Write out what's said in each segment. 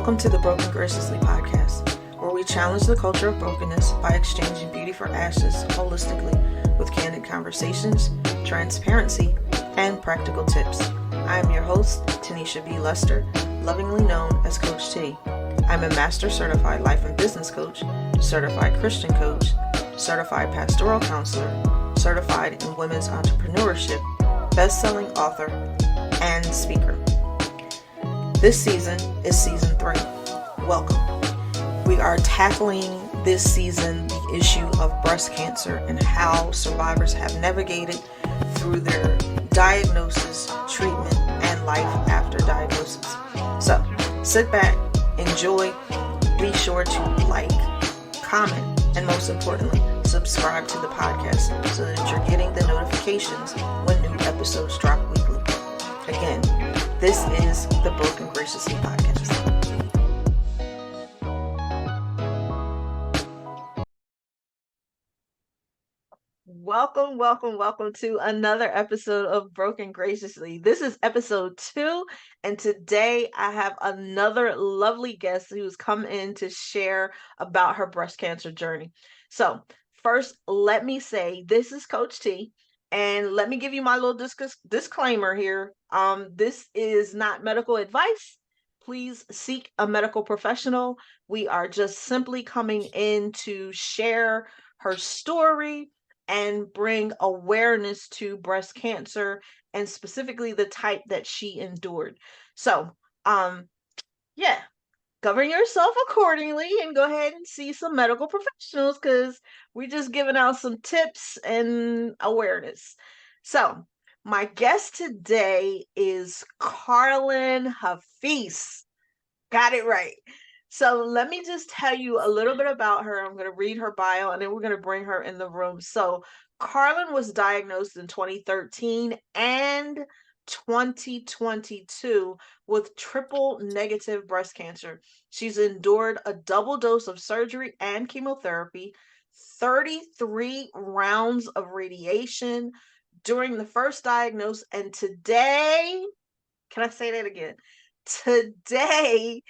Welcome to the Broken Graciously podcast, where we challenge the culture of brokenness by exchanging beauty for ashes holistically with candid conversations, transparency, and practical tips. I am your host, Tanisha B. Lester, lovingly known as Coach T. I'm a Master Certified Life and Business Coach, Certified Christian Coach, Certified Pastoral Counselor, Certified in Women's Entrepreneurship, best-selling author, and speaker. This season is season 3. Welcome. We are tackling this season the issue of breast cancer and how survivors have navigated through their diagnosis, treatment, and life after diagnosis. So, sit back, enjoy, be sure to like, comment, and most importantly, subscribe to the podcast so that you're getting the notifications when new episodes drop weekly. Again, this is the Broken Graciously podcast. Welcome to another episode of Broken Graciously. This is episode 2, and today I have another lovely guest who's come in to share about her breast cancer journey. So first, let me say this is Coach T, and let me give you my little disclaimer here. This is not medical advice. Please seek a medical professional. We are just simply coming in to share her story and bring awareness to breast cancer and specifically the type that she endured. So, yeah, govern yourself accordingly and go ahead and see some medical professionals because we're just giving out some tips and awareness. So, my guest today is Carlin Hafees. Got it right. So let me just tell you a little bit about her. I'm going to read her bio and then we're going to bring her in the room. So Carlin was diagnosed in 2013 and 2022 with triple negative breast cancer. She's endured a double dose of surgery and chemotherapy, 33 rounds of radiation during the first diagnosis, and today, can I say that again? Today,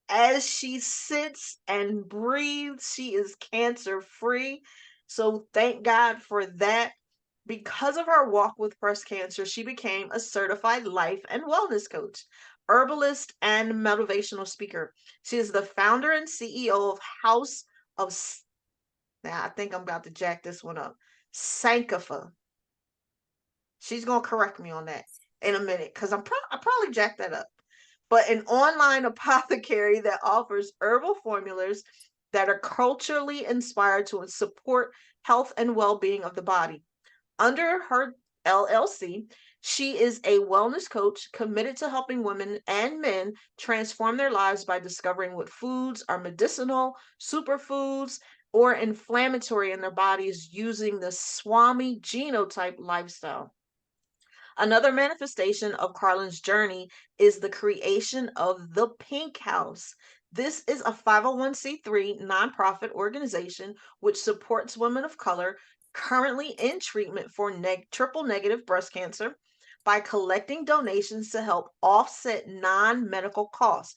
as she sits and breathes, she is cancer free. So thank God for that. Because of her walk with breast cancer, she became a certified life and wellness coach, herbalist, and motivational speaker. She is the founder and CEO of House of, now I think I'm about to jack this one up, Sankofa. She's going to correct me on that in a minute because I probably jacked that up. But an online apothecary that offers herbal formulas that are culturally inspired to support health and well-being of the body. Under her LLC, she is a wellness coach committed to helping women and men transform their lives by discovering what foods are medicinal, superfoods, or inflammatory in their bodies using the Swami genotype lifestyle. Another manifestation of Carlin's journey is the creation of the Pink House. This is a 501c3 nonprofit organization which supports women of color currently in treatment for triple negative breast cancer by collecting donations to help offset non-medical costs.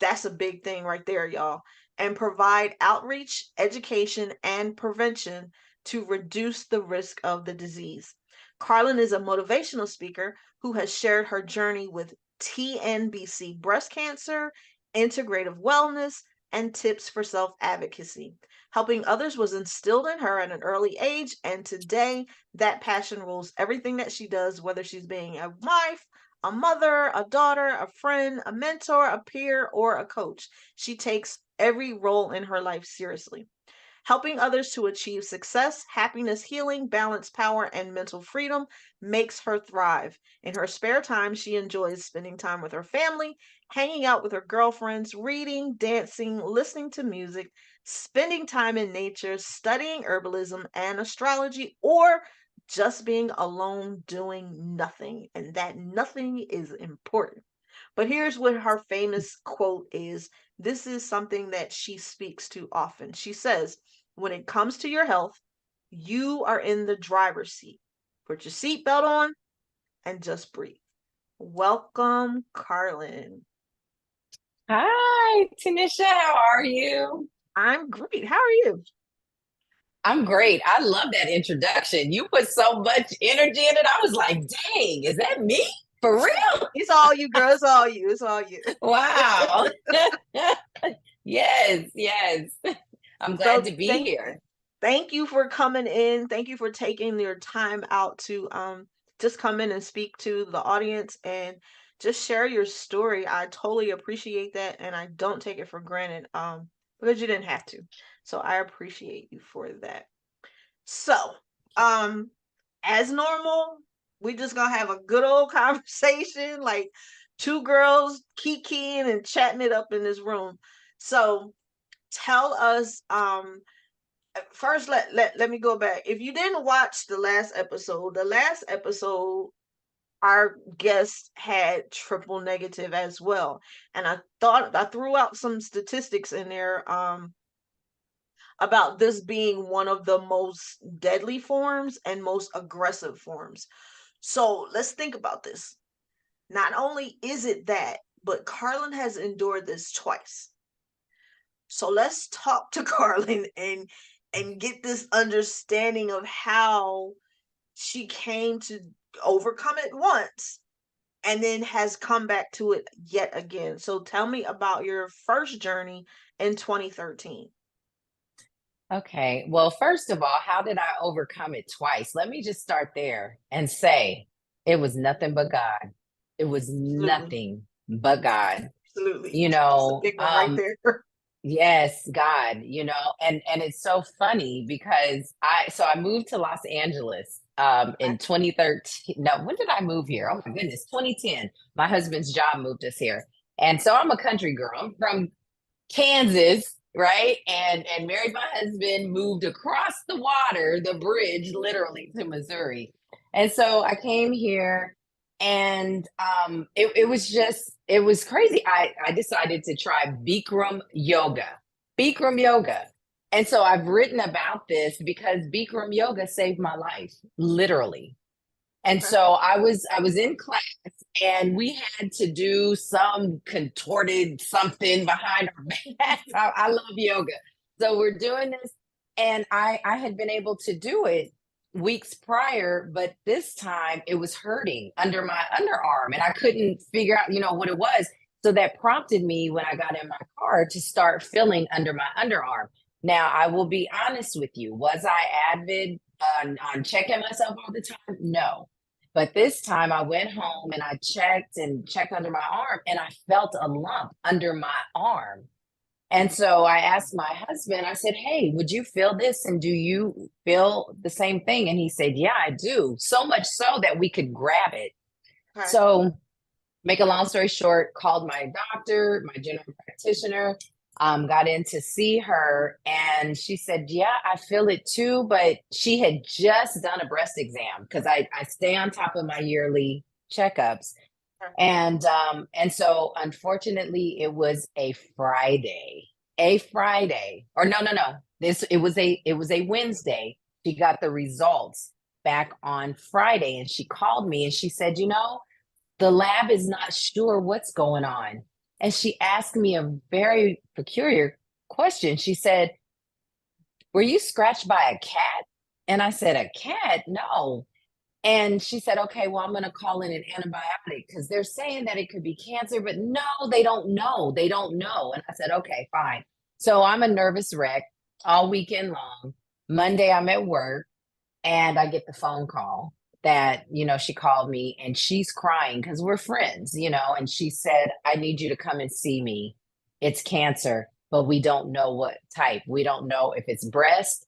That's a big thing right there, y'all. And provide outreach, education, and prevention to reduce the risk of the disease. Carlin is a motivational speaker who has shared her journey with TNBC breast cancer, integrative wellness, and tips for self-advocacy. Helping others was instilled in her at an early age, and today that passion rules everything that she does, whether she's being a wife, a mother, a daughter, a friend, a mentor, a peer, or a coach. She takes every role in her life seriously. Helping others to achieve success, happiness, healing, balance, power, and mental freedom makes her thrive. In her spare time, she enjoys spending time with her family, hanging out with her girlfriends, reading, dancing, listening to music, spending time in nature, studying herbalism and astrology, or just being alone doing nothing. And that nothing is important. But here's what her famous quote is. This is something that she speaks to often. She says, when it comes to your health, you are in the driver's seat. Put your seatbelt on and just breathe. Welcome, Carlin. Hi, Tanisha. How are you? I'm great. How are you? I'm great. I love that introduction. You put so much energy in it. I was like, dang, is that me? For real? It's all you, girl. It's all you. It's all you. Wow. Yes, yes. I'm glad So to be thank here. thank you for coming in. Thank you for taking your time out to just come in and speak to the audience and just share your story. I totally appreciate that and I don't take it for granted because you didn't have to. So I appreciate you for that. So, um as normal, we just gonna have a good old conversation, like two girls kikiing and chatting it up in this room. So tell us, first let me go back. If you didn't watch the last episode, our guest had triple negative as well. And I thought I threw out some statistics in there about this being one of the most deadly forms and most aggressive forms. So let's think about this. Not only is it that, but Carlin has endured this twice. So let's talk to Carlin and get this understanding of how she came to overcome it once and then has come back to it yet again. So tell me about your first journey in 2013. Okay. Well, first of all, how did I overcome it twice? Let me just start there and say it was nothing but God. It was Absolutely. nothing but God. Absolutely. You That's a know, big one right there. yes, God, and it's so funny because I moved to Los Angeles Okay. in 2013. No, when did I move here? Oh my goodness, 2010. My husband's job moved us here. And so I'm a country girl. I'm from Kansas, right? And married my husband, moved across the water, the bridge, literally to Missouri. And so I came here and it was just it was crazy. I decided to try Bikram yoga. Bikram yoga. And so I've written about this because Bikram yoga saved my life, literally. And Okay. so I was in class and we had to do some contorted something behind our backs. I love yoga. So we're doing this and I had been able to do it weeks prior, but this time it was hurting under my underarm and I couldn't figure out, what it was. So that prompted me when I got in my car to start feeling under my underarm. Now, I will be honest with you. Was I avid on checking myself all the time? No. But this time I went home and I checked under my arm and I felt a lump under my arm. And so I asked my husband, I said, hey, would you feel this? And do you feel the same thing? And he said, yeah, I do. So much so that we could grab it. Okay. So make a long story short, called my doctor, my general practitioner, got in to see her, and she said, "Yeah, I feel it too." But she had just done a breast exam because I stay on top of my yearly checkups, Okay. and so unfortunately, it was a Friday, or no, this it was a Wednesday. She got the results back on Friday, and she called me and she said, the lab is not sure what's going on. And she asked me a very peculiar question. She said, were you scratched by a cat? And I said, a cat? No. And she said, okay, well, I'm going to call in an antibiotic because they're saying that it could be cancer, but no, they don't know. They don't know. And I said, okay, fine. So I'm a nervous wreck all weekend long. Monday, I'm at work and I get the phone call that, she called me and she's crying because we're friends, and she said, I need you to come and see me. It's cancer, but we don't know what type. We don't know if it's breast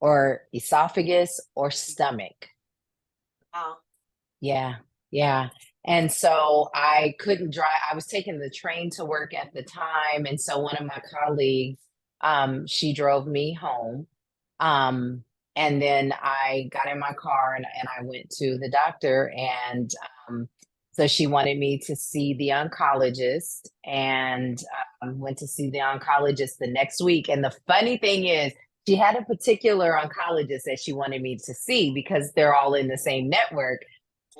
or esophagus or stomach. Wow. Yeah, yeah. And so I couldn't drive. I was taking the train to work at the time. And so one of my colleagues, she drove me home. Um, and then I got in my car and I went to the doctor. And so she wanted me to see the oncologist and went to see the oncologist the next week. And the funny thing is, she had a particular oncologist that she wanted me to see because they're all in the same network.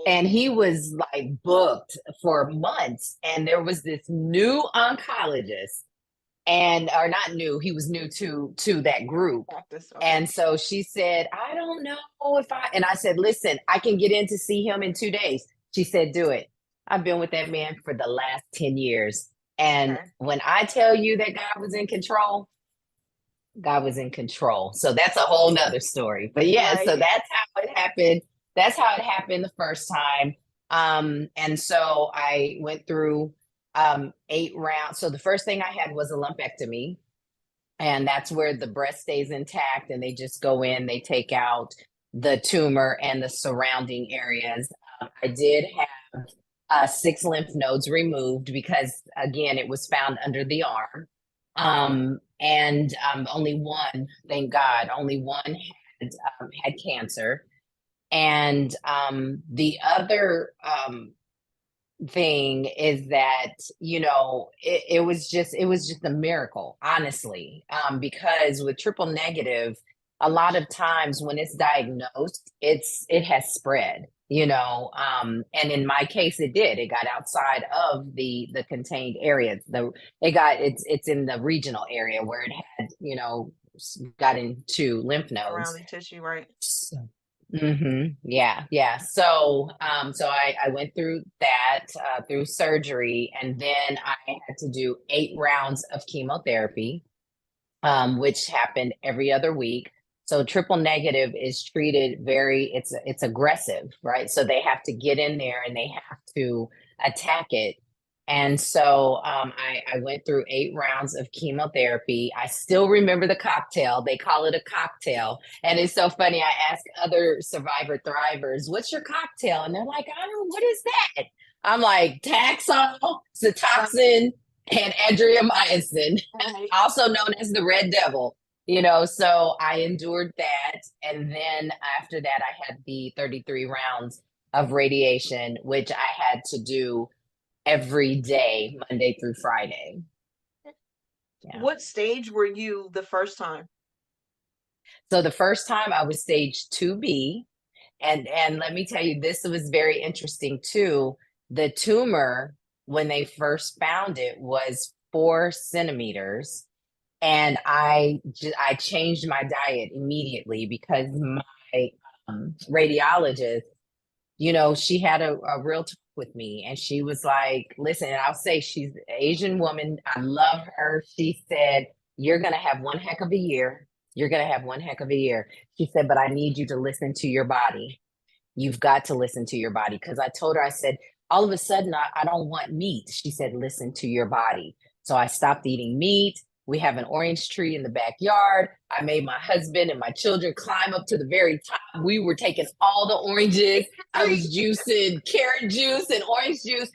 And he was like booked for months. And there was this new oncologist, and or not new, he was new to that group. Practice. Okay. And so she said, I don't know if I, and I said, listen, I can get in to see him in 2 days. She said, do it. I've been with that man for the last 10 years. And Okay. when I tell you that God was in control, God was in control. So that's a whole nother story. But yeah, so Right. that's how it happened. That's how it happened the first time. And so I went through 8 rounds. So the first thing I had was a lumpectomy, and that's where the breast stays intact, and they just go in, they take out the tumor and the surrounding areas. I did have 6 lymph nodes removed because, again, it was found under the arm. And only one, thank God, only one had cancer. And the other thing is that, it was just a miracle, honestly, because with triple negative, a lot of times when it's diagnosed, it has spread, and in my case it got outside of the contained areas. It's in the regional area where it had, got into lymph nodes. Surrounding tissue. Right. Yeah, yeah. So I went through that, through surgery, and then I had to do 8 rounds of chemotherapy, which happened every other week. So triple negative is treated it's aggressive, right? So they have to get in there and they have to attack it. And so I went through 8 rounds of chemotherapy. I still remember the cocktail. They call it a cocktail. And it's so funny. I ask other survivor thrivers, what's your cocktail? And they're like, I don't know, what is that? I'm like, Taxol, Cytoxin, and adriamycin, Right. also known as the Red Devil. So I endured that. And then after that, I had the 33 rounds of radiation, which I had to do every day, Monday through Friday. Yeah. What stage were you the first time? So the first time I was stage 2B. And let me tell you, this was very interesting too. The tumor, when they first found it, was 4 centimeters. And I changed my diet immediately because my radiologist, she had a real talk with me, and she was like, listen, and I'll say she's an Asian woman. I love her. She said, you're going to have one heck of a year. You're going to have one heck of a year. She said, but I need you to listen to your body. You've got to listen to your body. Because I told her, I said, all of a sudden, I don't want meat. She said, listen to your body. So I stopped eating meat. We have an orange tree in the backyard. I made my husband and my children climb up to the very top. We were taking all the oranges. I was juicing carrot juice and orange juice.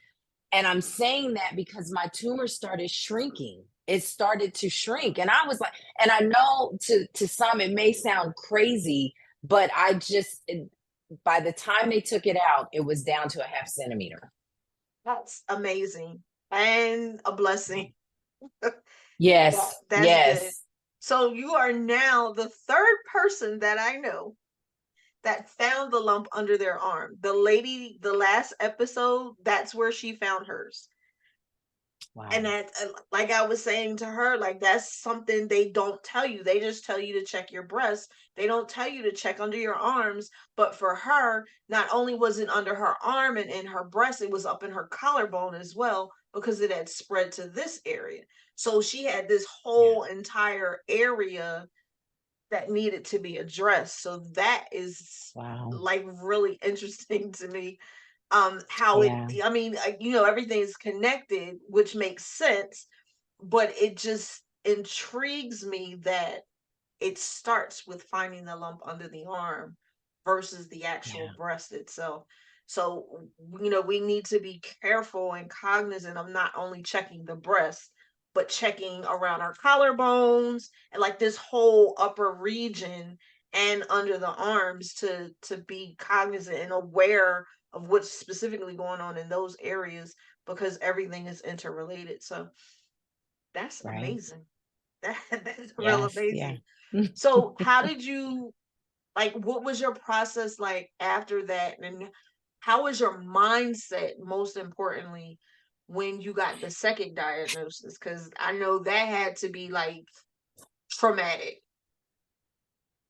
And I'm saying that because my tumor started shrinking. It started to shrink. And I was like, and I know to some it may sound crazy, but by the time they took it out, it was down to a half centimeter. That's amazing and a blessing. Yes, That's good. yes. So you are now the third person that I know that found the lump under their arm. The lady, the last episode, that's where she found hers. And Wow. that, like I was saying to her, like that's something they don't tell you. They just tell you to check your breast. They don't tell you to check under your arms. But for her, not only was it under her arm and in her breast, it was up in her collarbone as well because it had spread to this area. So she had this Yeah. whole entire area that needed to be addressed. So that is Wow. like really interesting to me. How it, Yeah. I mean, everything is connected, which makes sense, but it just intrigues me that it starts with finding the lump under the arm versus the actual Yeah. breast itself. So, we need to be careful and cognizant of not only checking the breast, but checking around our collarbones and like this whole upper region and under the arms to be cognizant and aware of what's specifically going on in those areas because everything is interrelated. So that's Right. amazing. That's real Yes. Yeah. amazing. So how did you, like, what was your process like after that? And how was your mindset, most importantly, when you got the second diagnosis? Because I know that had to be like traumatic.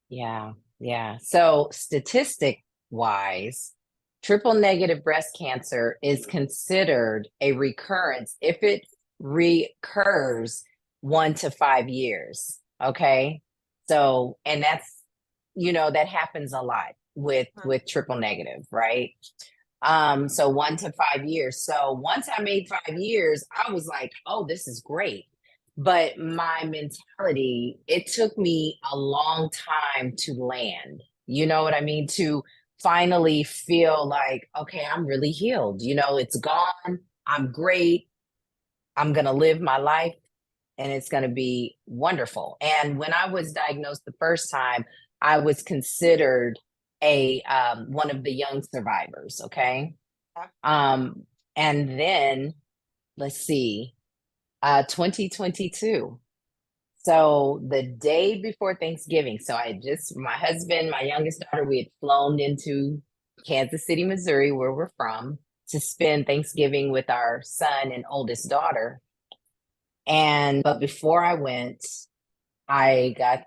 Yeah, yeah. So statistic wise, triple negative breast cancer is considered a recurrence if it recurs 1 to 5 years. Okay. So, and that's, that happens a lot with Mhm. with triple negative, right? So 1 to 5 years. So once I made 5 years, I was like, oh, this is great. But my mentality, it took me a long time to land. You know what I mean? To finally feel like, okay, I'm really healed. It's gone. I'm great. I'm going to live my life and it's going to be wonderful. And when I was diagnosed the first time, I was considered a one of the young survivors. Okay. Yeah. Um, and then let's see, 2022. So the day before Thanksgiving, so my husband, my youngest daughter, we had flown into Kansas City, Missouri, where we're from, to spend Thanksgiving with our son and oldest daughter. But before I went, I got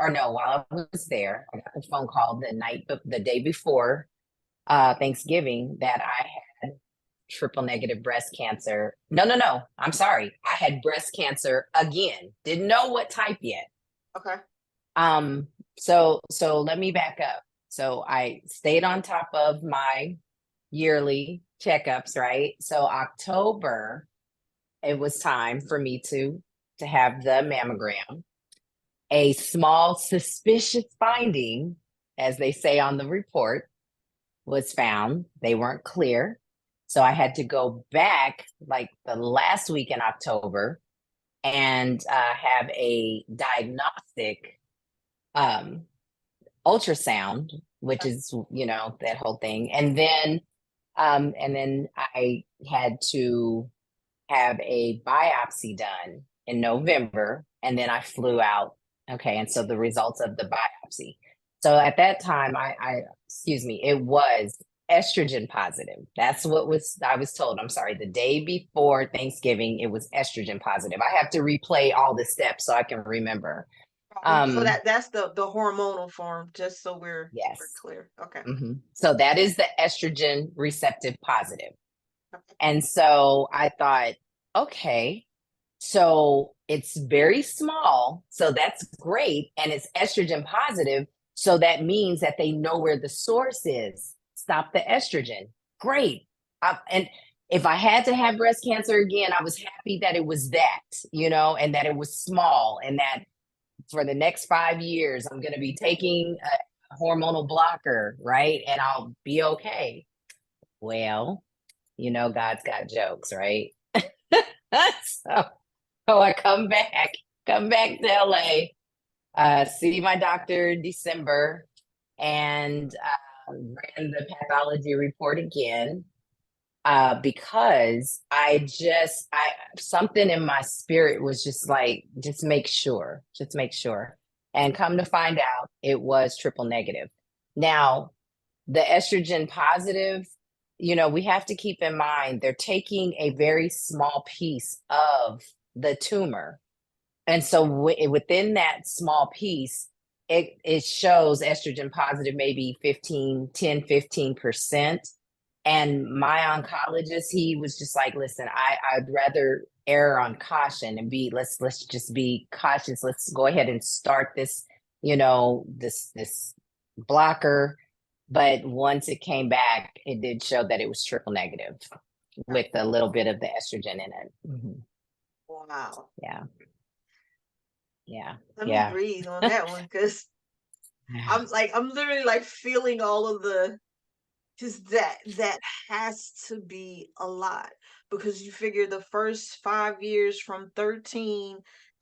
or no, while I was there, I got the phone call the day before Thanksgiving that I had triple negative breast cancer. No, no, no. I'm sorry. I had breast cancer again. Didn't know what type yet. Okay. Um, so let me back up. So I stayed on top of my yearly checkups, right? So October, it was time for me to have the mammogram. A small suspicious finding, as they say on the report, was found. They weren't clear. So I had to go back like the last week in October and have a diagnostic um, ultrasound, which is, that whole thing. And then I had to have a biopsy done in November, and then I flew out. Okay, and so the results of the biopsy. So at that time, excuse me, it was estrogen positive. That's what I was told. I'm sorry, the day before Thanksgiving, it was estrogen positive. I have to replay all the steps so I can remember. So Um, that's the hormonal form, just so we're yes. clear. Okay. So that is the estrogen receptive positive. And so I thought, okay, so it's very small. So that's great. And it's estrogen positive. So that means that they know where the source is. Stop the estrogen. Great. And if I had to have breast cancer again, I was happy that it was that, and that it was small and that for the next 5 years, I'm going to be taking a hormonal blocker, right? And I'll be okay. Well, God's got jokes, right? so, so I come back to LA, see my doctor in December, and ran the pathology report again because I something in my spirit was just like, just make sure. And come to find out, it was triple negative. Now, the estrogen positive, we have to keep in mind they're taking a very small piece of the tumor. And so within that small piece, it shows estrogen positive, maybe 15%. And my oncologist, he was just like, listen, I'd rather err on caution and let's just be cautious. Let's go ahead and start this, this blocker. But once it came back, it did show that it was triple negative with a little bit of the estrogen in it. Wow. Yeah. Yeah. Let me Yeah. breathe on that one, because I'm literally like feeling all of the, because that has to be a lot, because you figure the first 5 years from 13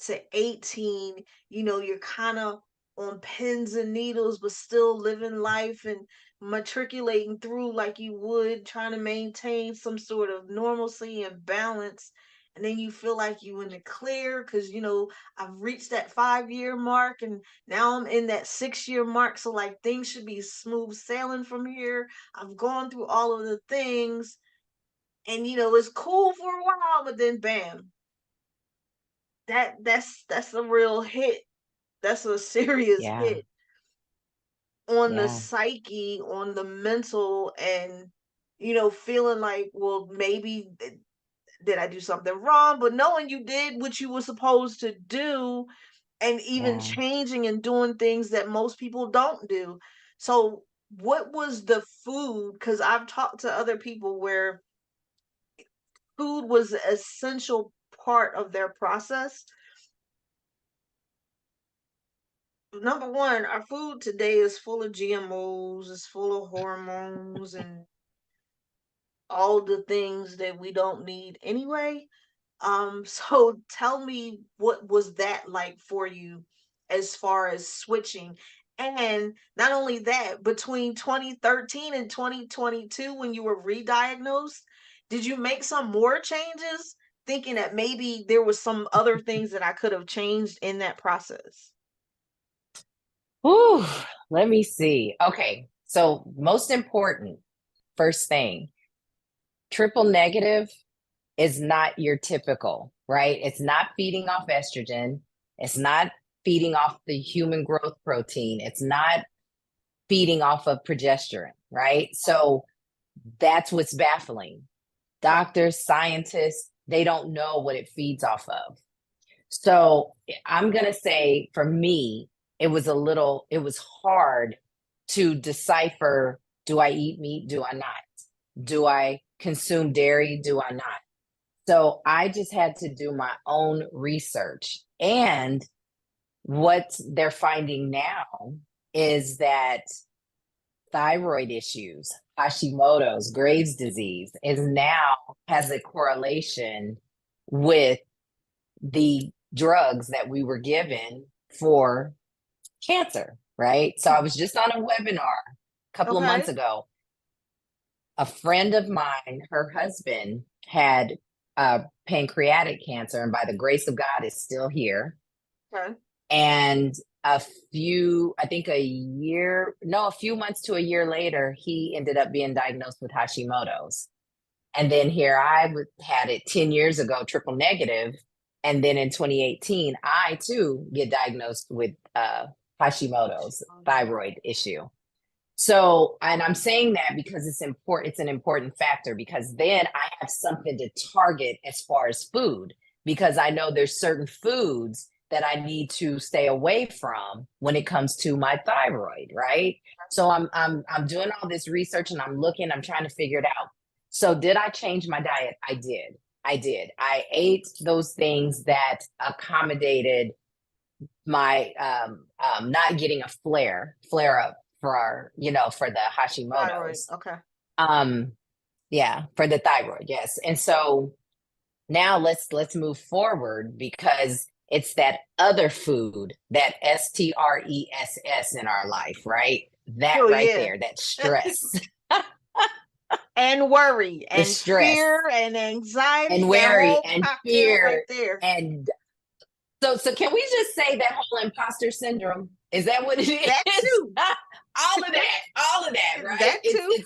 to 18, you're kind of on pins and needles, but still living life and matriculating through like you would, trying to maintain some sort of normalcy and balance. and then you feel like you in the clear because I've reached that 5 year mark, and now I'm in that 6 year mark. So like things should be smooth sailing from here. I've gone through all of the things, and it's cool for a while, but then bam, that's a real hit. That's a serious Yeah. hit on the Yeah. psyche, on the mental, and feeling like, well, maybe did I do something wrong? But knowing you did what you were supposed to do, and even Yeah. changing and doing things that most people don't do. So, what was the food? Because I've talked to other people where food was an essential part of their process. Number one, our food today is full of GMOs, it's full of hormones and all the things that we don't need anyway. So tell me, what was that like for you as far as switching? And not only that, between 2013 and 2022, when you were re-diagnosed, did you make some more changes, thinking that maybe there was some other things that I could have changed in that process? Whew, let me see. Okay. So, most important, first thing, triple negative is not your typical, right? It's not feeding off estrogen. It's not feeding off the human growth protein. It's not feeding off of progesterone, right? So that's what's baffling. Okay. Doctors, scientists, they don't know what it feeds off of. So I'm going to say for me, it was hard to decipher, do I eat meat? Do I not? Do I consume dairy? Do I not? So I just had to do my own research. And what they're finding now is that thyroid issues, Hashimoto's, Graves' disease is now has a correlation with the drugs that we were given for cancer, right? So I was just on a webinar a couple of months Okay. ago. A friend of mine, her husband had pancreatic cancer, and by the grace of God, is still here. Okay. And I think a few months to a year later, he ended up being diagnosed with Hashimoto's. And then here had it 10 years ago, triple negative. And then in 2018, I too get diagnosed with Hashimoto's thyroid issue. So, and I'm saying that because it's important. It's an important factor because then I have something to target as far as food, because I know there's certain foods that I need to stay away from when it comes to my thyroid, right? So I'm doing all this research and I'm trying to figure it out. So did I change my diet? I did. I did. I ate those things that accommodated my not getting a flare up for the Thyroid. Hashimoto's. Okay. Um, yeah, for the thyroid, yes. And so now let's move forward because it's that other food, that STRESS in our life, right? That Oh right yeah. there, that stress, And worry the and stress fear and anxiety, and that worry whole and cocktail right fear. there. And so can we just say that whole imposter syndrome? Is that what it That is? too. All of that, right? That too.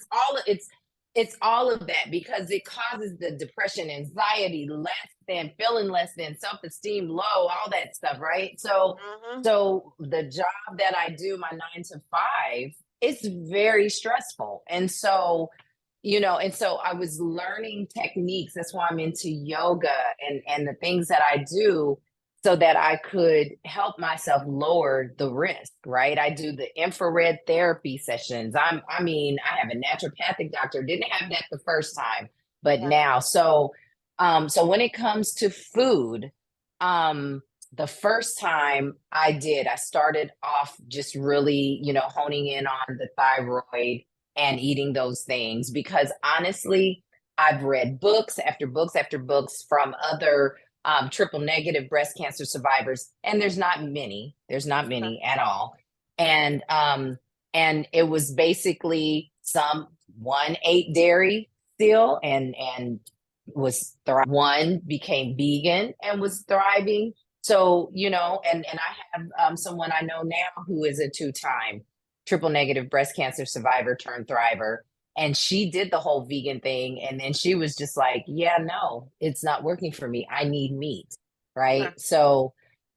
It's all of that because it causes the depression, anxiety, less than, feeling less than, self-esteem low, all that stuff, right? So Hmm. so the job that I do, my 9 to 5, it's very stressful. And so I was learning techniques. That's why I'm into yoga and the things that I do so that I could help myself lower the risk, right? I do the infrared therapy sessions. I have a naturopathic doctor. Didn't have that the first time, but Okay. now. So when it comes to food, the first time I started off just really, honing in on the thyroid and eating those things because honestly, I've read books after books after books from other triple negative breast cancer survivors, and there's not many. There's not Okay. many at all, and it was basically one ate dairy still, and one became vegan and was thriving. So, you know, and I have someone I know now who is a 2-time triple negative breast cancer survivor turned thriver. And she did the whole vegan thing. And then she was just like, yeah, no, it's not working for me. I need meat. Okay. Right. So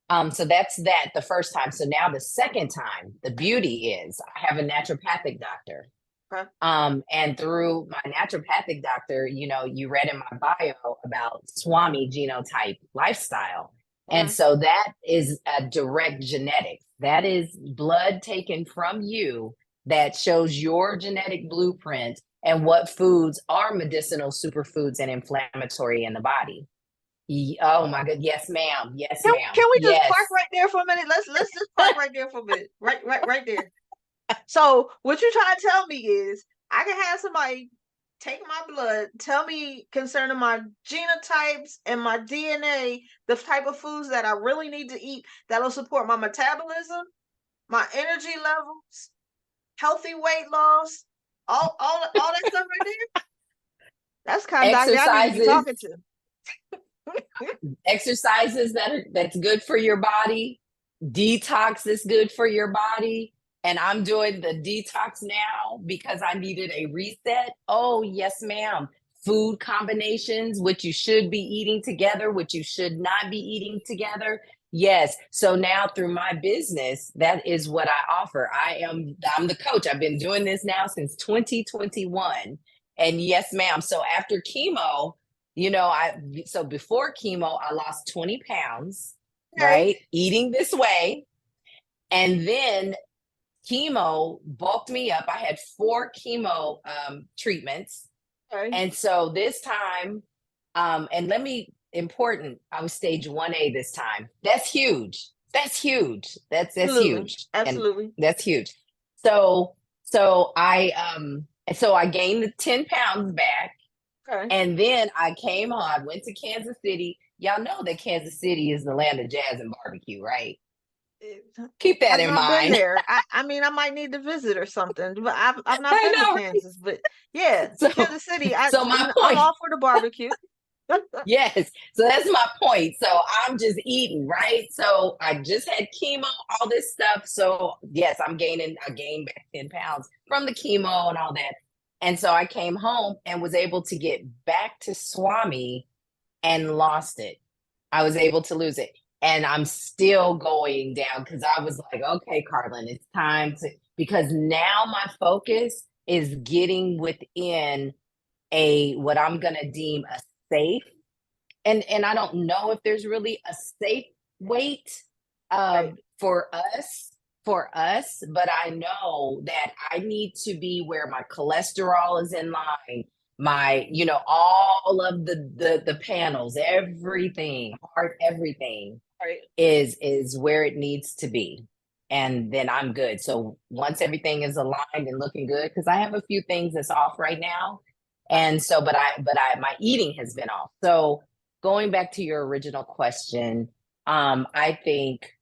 that's that the first time. So now the second time, the beauty is I have a naturopathic doctor. Okay. And through my naturopathic doctor, you know, you read in my bio about Swami genotype lifestyle. And Okay. so that is a direct genetics. That is blood taken from you that shows your genetic blueprint and what foods are medicinal superfoods and inflammatory in the body. Oh my God. Yes, ma'am. Yes, Can ma'am. we just Yes. park right there for a minute? Let's just park right there for a minute. Right there. So what you're trying to tell me is I can have somebody take my blood, tell me concerning my genotypes and my DNA, the type of foods that I really need to eat that'll support my metabolism, my energy levels, healthy weight loss, all that stuff right there. That's the kind of doctor I need to be Exercises, talking to. exercises that's good for your body, detox is good for your body. And I'm doing the detox now because I needed a reset. Oh, yes, ma'am. Food combinations, which you should be eating together, which you should not be eating together. Yes. So now through my business, that is what I offer. I'm the coach. I've been doing this now since 2021. And yes, ma'am. So after chemo, you know, so before chemo, I lost 20 pounds, Okay. right? Eating this way. And then chemo bulked me up. I had 4 chemo treatments. Okay. And so this time, and let me important, I was stage 1A this time. That's huge. That's huge. That's Absolutely. huge. And Absolutely. that's huge. So so I gained the 10 pounds back. Okay. And then I came on, went to Kansas City. Y'all know that Kansas City is the land of jazz and barbecue, right? Keep that I've in not been mind. there. I mean, I might need to visit or something, but I've not I been to know, right? Kansas. But yeah, So, Kansas City. so my I'm point, all for the barbecue. yes. So that's my point. So I'm just eating, right? So I just had chemo, all this stuff. So yes, I gained back 10 pounds from the chemo and all that. And so I came home and was able to get back to Swami and lost it. I was able to lose it. And I'm still going down because I was like, okay, Carlin, it's time to, because now my focus is getting within what I'm going to deem a safe. And I don't know if there's really a safe weight Right. for us, but I know that I need to be where my cholesterol is in line, my, you know, all of the panels, everything, heart, everything Right. is where it needs to be. And then I'm good. So once everything is aligned and looking good, because I have a few things that's off right now. And so, but my eating has been off. So going back to your original question, I think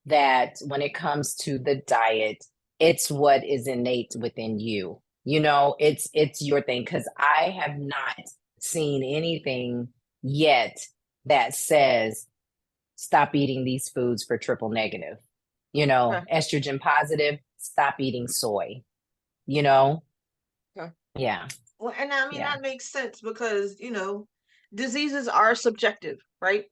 that when it comes to the diet, it's what is innate within you. You know, it's your thing because I have not seen anything yet that says stop eating these foods for triple negative. You know, Okay. estrogen positive, stop eating soy. You know, Okay. yeah, Well, and I mean yeah. that makes sense because diseases are subjective, right?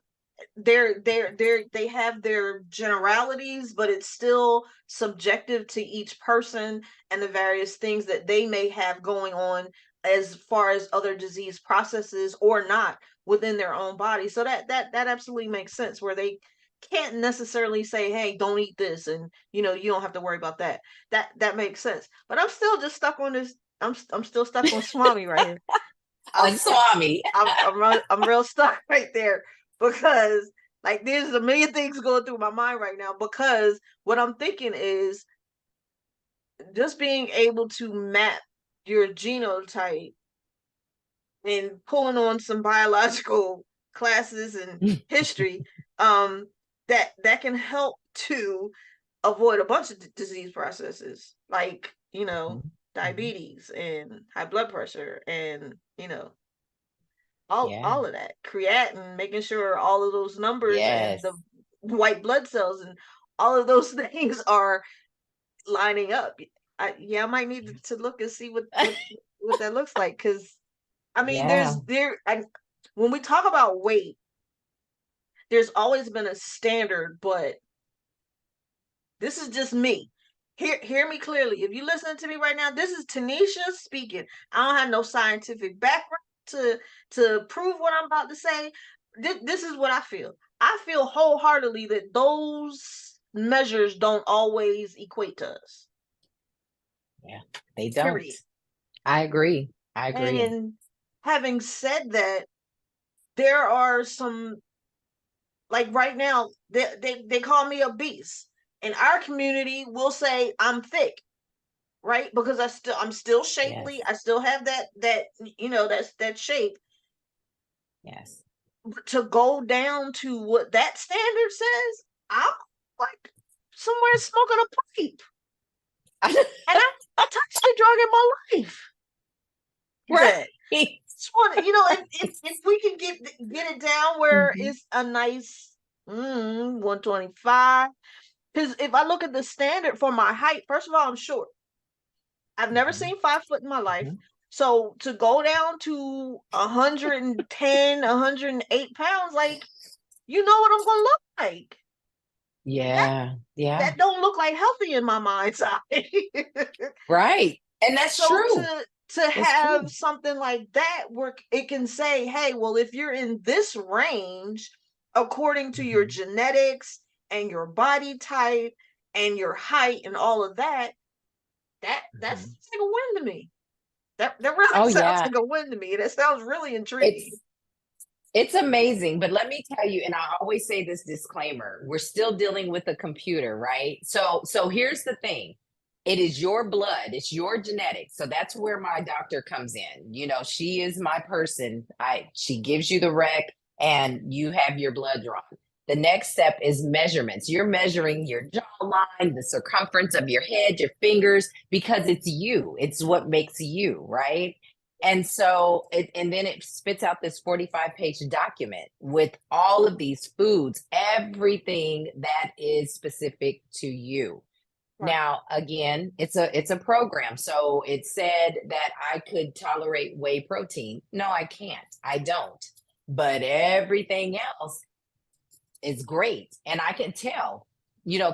They have their generalities, but it's still subjective to each person and the various things that they may have going on as far as other disease processes or not within their own body. So that absolutely makes sense where they can't necessarily say, hey, don't eat this, and you don't have to worry about that. That makes sense. But I'm still just stuck on this. I'm still stuck on Swami right here. On I'm Swami. I'm real stuck right there because like there's a million things going through my mind right now because what I'm thinking is just being able to map your genotype and pulling on some biological classes and history that can help to avoid a bunch of disease processes like Mhm. diabetes and high blood pressure and Yeah. all of that creatinine, making sure all of those numbers and the Yes. white blood cells and all of those things are lining up. I might need to look and see what that looks like, because I mean, Yeah. when we talk about weight, there's always been a standard, but this is just me. Hear me clearly. If you listen to me right now, this is Tanisha speaking. I don't have no scientific background to prove what I'm about to say. This is what I feel. I feel wholeheartedly that those measures don't always equate to us. Yeah. They don't. Period. I agree. I agree. And having said that, there are some, like right now, they call me obese. In our community, we'll say I'm thick, right? Because I'm still Yes. shapely. I still have that that's that shape. Yes. But to go down to what that standard says, I'm like somewhere smoking a pipe, and I touched the drug in my life. Right. That just want if we can get it down where Mhm. it's a nice 125. Because if I look at the standard for my height, first of all, I'm short. I've never Mhm. seen 5 foot in my life. Mhm. So to go down to 110, 108 pounds, like, you know what I'm gonna look like. That Yeah. Yeah. that don't look like healthy in my mind's eye. Right. And that's So true. to That's have true. something like that where it can say, hey, well, if you're in this range, according to your Mhm. genetics and your body type and your height and all of that, that's Mhm. like a win to me. That really Oh sounds yeah. like a win to me. That sounds really intriguing. It's It's amazing, but let me tell you, and I always say this disclaimer, we're still dealing with a computer, right? So here's the thing. It is your blood, it's your genetics. So that's where my doctor comes in. She is my person. She gives you the rec and you have your blood drawn. The next step is measurements. You're measuring your jawline, the circumference of your head, your fingers, because it's you. It's what makes you, right? And so, and then it spits out this 45-page document with all of these foods, everything that is specific to you. Right. Now, again, it's a program. So it said that I could tolerate whey protein. No, I can't. I don't. But everything else is great. And I can tell,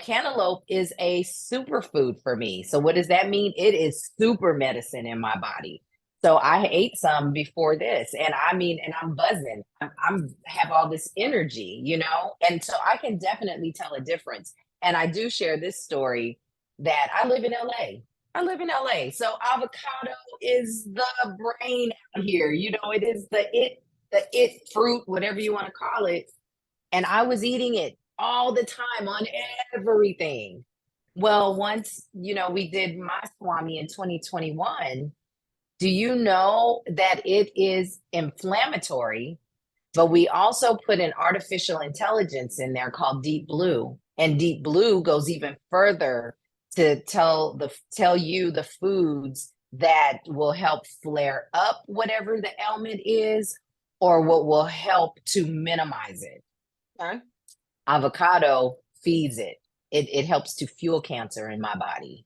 cantaloupe is a superfood for me. So what does that mean? It is super medicine in my body. So I ate some before this, and I mean, and I'm buzzing. I'm have all this energy, and so I can definitely tell a difference. And I do share this story that I live in LA. I live in LA, so avocado is the brain out here. It is the it fruit, whatever you want to call it, and I was eating it all the time on everything. Well, once, we did my Swami in 2021, do you know that it is inflammatory? But we also put an artificial intelligence in there called Deep Blue. And Deep Blue goes even further to tell you the foods that will help flare up whatever the ailment is, or what will help to minimize it. Okay. Avocado feeds it. It helps to fuel cancer in my body.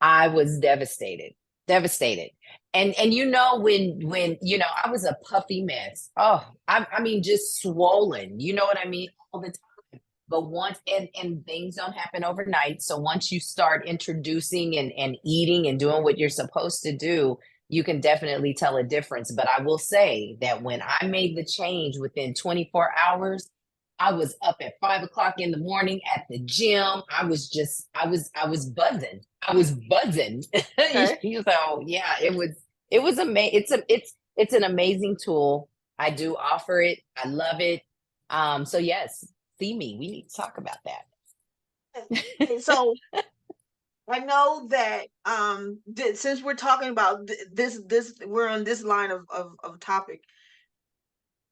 I was devastated, devastated. And when I was a puffy mess. Oh, I mean, just swollen. You know what I mean? All the time. But once, and things don't happen overnight. So once you start introducing and eating and doing what you're supposed to do, you can definitely tell a difference. But I will say that when I made the change within 24 hours, I was up at 5 o'clock in the morning at the gym. I was buzzing. I was buzzing. Okay. So yeah, it was amazing. It's an amazing tool. I do offer it. I love it. So yes, see me. We need to talk about Okay. that. So I know that since we're talking about this we're on this line of topic.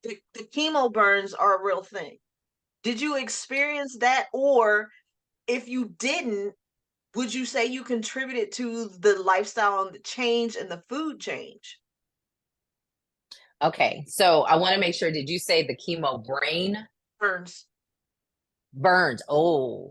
The chemo burns are a real thing. Did you experience that, or if you didn't, would you say you contributed to the lifestyle and the change and the food change? Okay, so I want to make sure, did you say the chemo brain? Burns. Burns. Oh.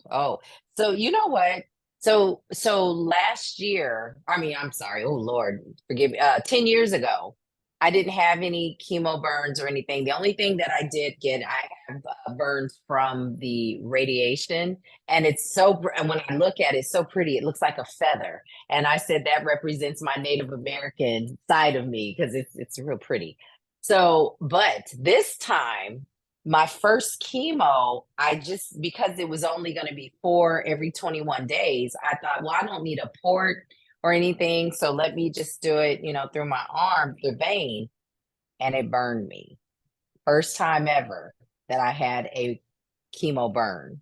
So you know what? So last year, I mean, I'm sorry. Oh Lord, forgive me. 10 years ago, I didn't have any chemo burns or anything. The only thing that I did get, I have burns from the radiation, and and when I look at it, it's so pretty. It looks like a feather. And I said that represents my Native American side of me because it's real pretty. So, but this time my first chemo, I just, because it was only going to be 4 every 21 days, I thought, well, I don't need a port or anything. So let me just do it, through my arm, the vein, and it burned me. First time ever that I had a chemo burn.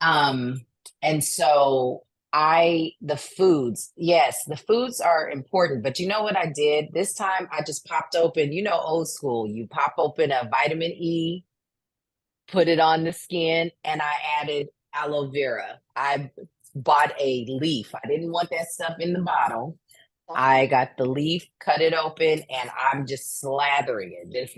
Um, and so the foods, yes, the foods are important, but you know what I did? This time I just popped open, old school, you pop open a vitamin E, put it on the skin, and I added aloe vera. I bought a leaf. I didn't want that stuff in the bottle. I got the leaf, cut it open, and I'm just slathering it,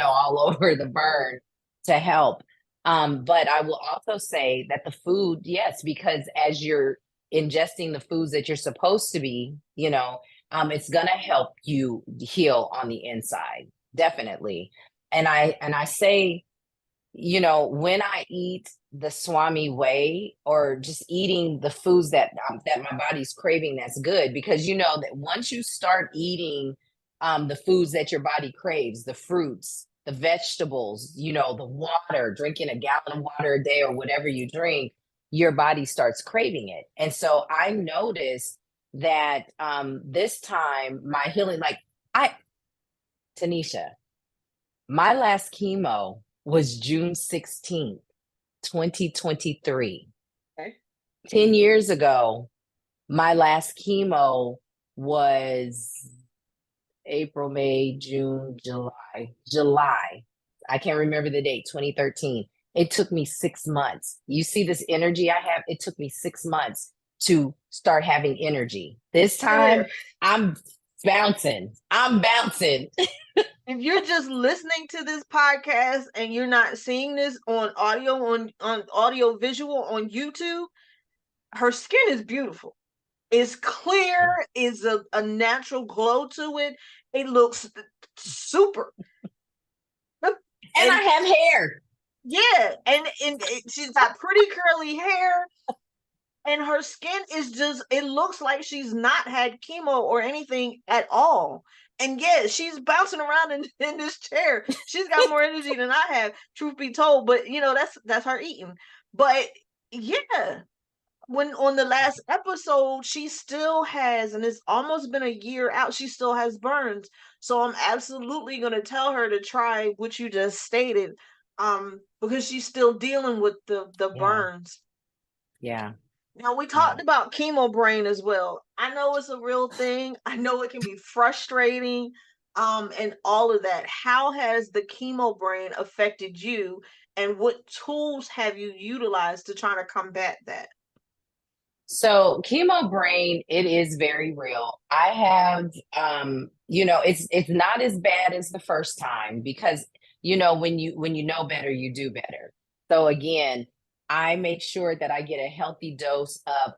all over the burn to help. But I will also say that the food, yes, because as you're ingesting the foods that you're supposed to be, it's gonna help you heal on the inside, definitely. And I say, when I eat the Swami way, or just eating the foods that my body's craving, that's good, because you know that once you start eating the foods that your body craves, the fruits, the vegetables, the water, drinking a gallon of water a day or whatever you drink, your body starts craving it. And so I noticed that this time my healing, like I, Tanisha, my last chemo was June 16th, 2023. Okay. 10 years ago, my last chemo was April, May, June, July. I can't remember the date, 2013. It took me 6 months. You see this energy I have? It took me 6 months to start having energy. This time, Sure. I'm bouncing. I'm bouncing. If you're just listening to this podcast and you're not seeing this on audio, on audio visual on YouTube, her skin is beautiful. It's clear, is a natural glow to it. It looks super. And I And have hair. yeah, and she's got pretty curly hair, and her skin is just, it looks like she's not had chemo or anything at all. And yeah, she's bouncing around in this chair. She's got more energy than I have, truth be told. But that's her eating. But yeah, when on the last episode, she still has, and it's almost been a year out, she still has burns. So I'm absolutely gonna tell her to try what you just stated. Because she's still dealing with the Yeah. burns. Yeah. Now we Yeah. talked about chemo brain as well. I know it's a real thing. I know it can be frustrating, and all of that. How has the chemo brain affected you, and what tools have you utilized to try to combat that? So chemo brain, it is very real. I have it's not as bad as the first time, because when you know better, you do better. So again, I make sure that I get a healthy dose of,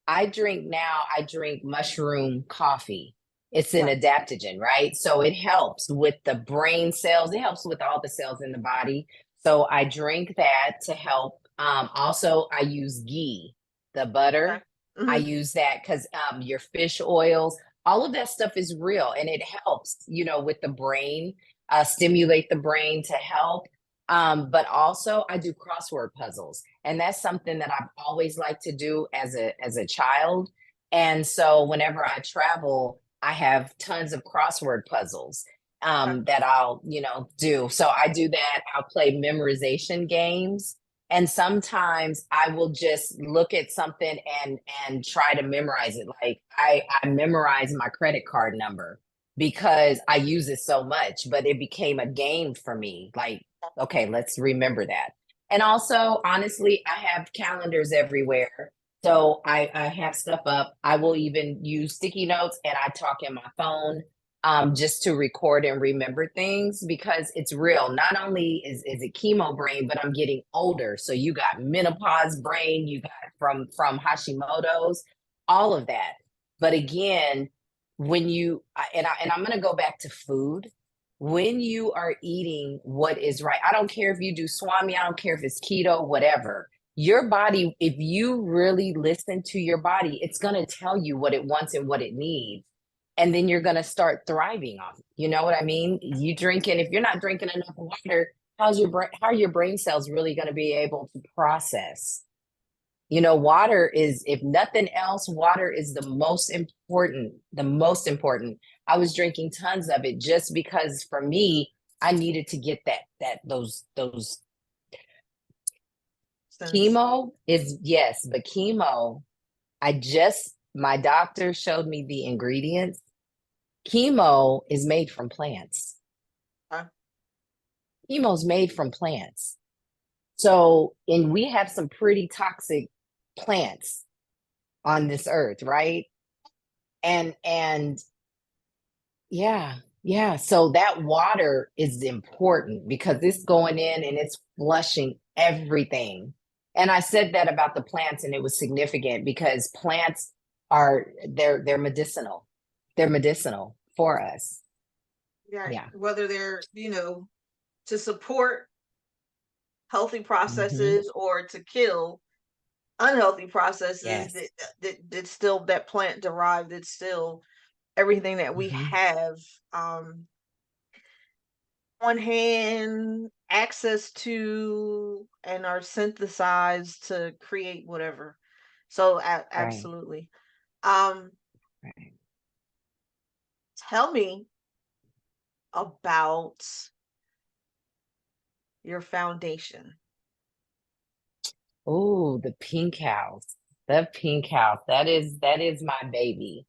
I drink mushroom coffee. It's an Okay. adaptogen, right? So it helps with the brain cells. It helps with all the cells in the body. So I drink that to help. Also, I use ghee, the Okay. butter. I Hmm. use that because your fish oils, all of that stuff is real, and it helps, with the brain, stimulate the brain to help. But also, I do crossword puzzles, and that's something that I've always liked to do as a child. And so, whenever I travel, I have tons of crossword puzzles Okay. that I'll do. So I do that. I'll play memorization games, and sometimes I will just look at something and try to memorize it. Like I memorize my credit card number because I use it so much, but it became a game for me. Like, okay, let's remember that. And also, honestly, I have calendars everywhere. So I have stuff up. I will even use sticky notes, and I talk in my phone. just to record and remember things, because it's real. Not only is it chemo brain, but I'm getting older. So you got menopause brain, you got from Hashimoto's, all of that. But again, when you and I'm going to go back to food. When you are eating what is right, I don't care if you do Swami, I don't care if it's keto, whatever. Your body, if you really listen to your body, it's going to tell you what it wants and what it needs, and then you're going to start thriving off it. You know what I mean? You drinking, if you're not drinking enough water, how are your brain cells really going to be able to process? Water is, if nothing else, water is the most important, I was drinking tons of it just because for me, I needed to get those Sense. chemo is, yes, but chemo, my doctor showed me the ingredients. Chemo is made from plants. Huh? Chemo is made from plants. So, and we have some pretty toxic plants on this earth, right? And yeah. So that water is important because it's going in and it's flushing everything. And I said that about the plants, and it was significant because plants they're medicinal. They're medicinal for us. Right. Yeah. Whether they're, to support healthy Mm-hmm. processes or to kill unhealthy processes Yes. that still that plant derived, it's still everything that we Mm-hmm. have um on hand access to and are synthesized to create whatever. So Right. absolutely. Um Right. Tell me about your foundation. Oh, the pink house. The pink house. That is my baby.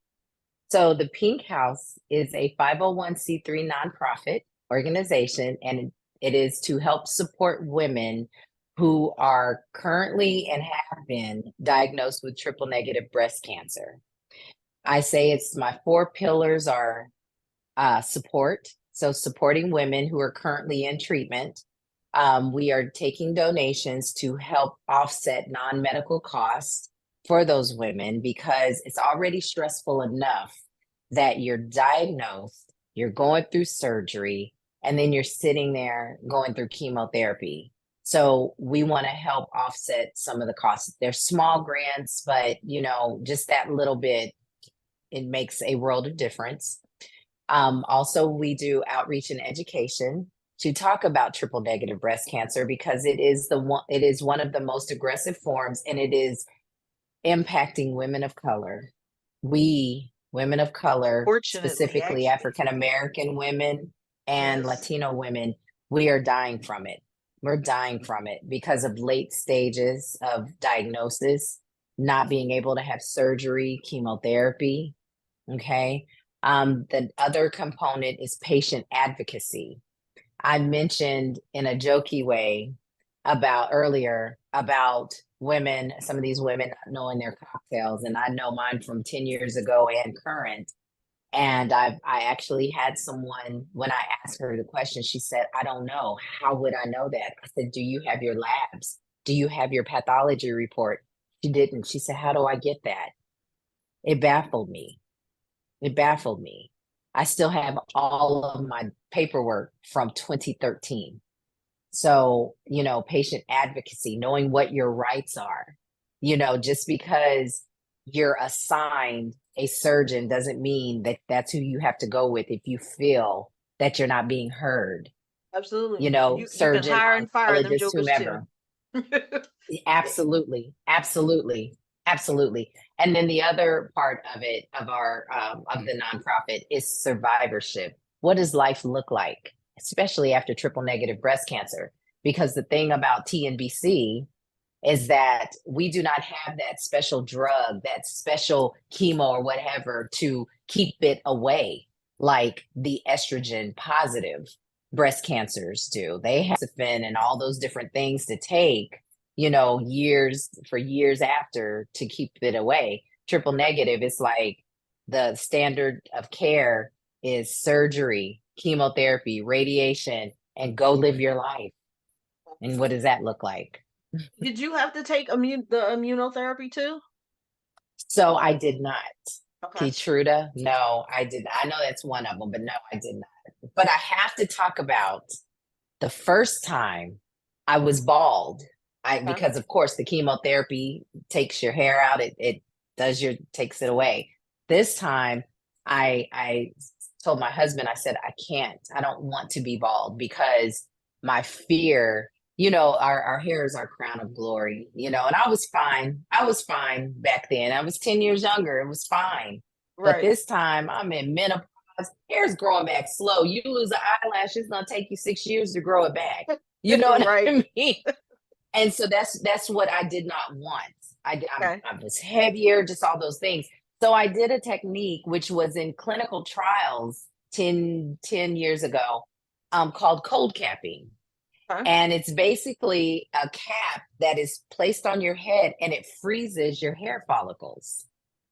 So the Pink House is a 501(c)(3) nonprofit organization, and it is to help support women who are currently and have been diagnosed with triple negative breast cancer. I say it's my four pillars are support, so supporting women who are currently in treatment. We are taking donations to help offset non-medical costs for those women because it's already stressful enough that you're diagnosed, you're going through surgery, and then you're sitting there going through chemotherapy. So we want to help offset some of the costs. They're small grants, but just that little bit, it makes a world of difference. Also, we do outreach and education to talk about triple negative breast cancer because it is one of the most aggressive forms, and it is impacting women of color. We, women of color, Fortunately, specifically actually. African American women and Yes. Latino women, we are dying from it. We're dying from it because of late stages of diagnosis, not being able to have surgery, chemotherapy. Okay. The other component is patient advocacy. I mentioned in a jokey way about women, some of these women not knowing their cocktails, and I know mine from 10 years ago and current. And I actually had someone, when I asked her the question, she said, I don't know. How would I know that? I said, do you have your labs? Do you have your pathology report? She didn't. She said, how do I get that? It baffled me. It baffled me. I still have all of my paperwork from 2013. So, patient advocacy, knowing what your rights are, just because you're assigned a surgeon doesn't mean that that's who you have to go with if you feel that you're not being heard, Absolutely. You can surgeon, hire and fire them oncologist, jokers too. whomever. Absolutely, absolutely, absolutely. And then the other part of it, of the nonprofit, is survivorship. What does life look like, especially after triple negative breast cancer? Because the thing about TNBC is that we do not have that special drug, that special chemo or whatever to keep it away, like the estrogen positive breast cancers do. They have tamoxifen and all those different things to take, years after to keep it away. Triple negative is like the standard of care is surgery, chemotherapy, radiation, and go live your life. And what does that look like? Did you have to take the immunotherapy too? So I did not. Okay. Keytruda, no, I did. I know that's one of them, but no, I did not. But I have to talk about the first time I was bald. Okay. Because of course the chemotherapy takes your hair out. It takes it away. This time I told my husband, I said, I don't want to be bald because my fear, our hair is our crown of glory, and I was fine. I was fine back then. I was 10 years younger. It was fine. But Right. this time I'm in menopause. Hair's growing back slow. You lose an eyelash, it's gonna take you 6 years to grow it back. You know what Right. I mean? And so that's what I did not want. Okay. I was heavier, just all those things. So I did a technique which was in clinical trials 10 years ago, called cold capping. Okay. And it's basically a cap that is placed on your head and it freezes your hair follicles.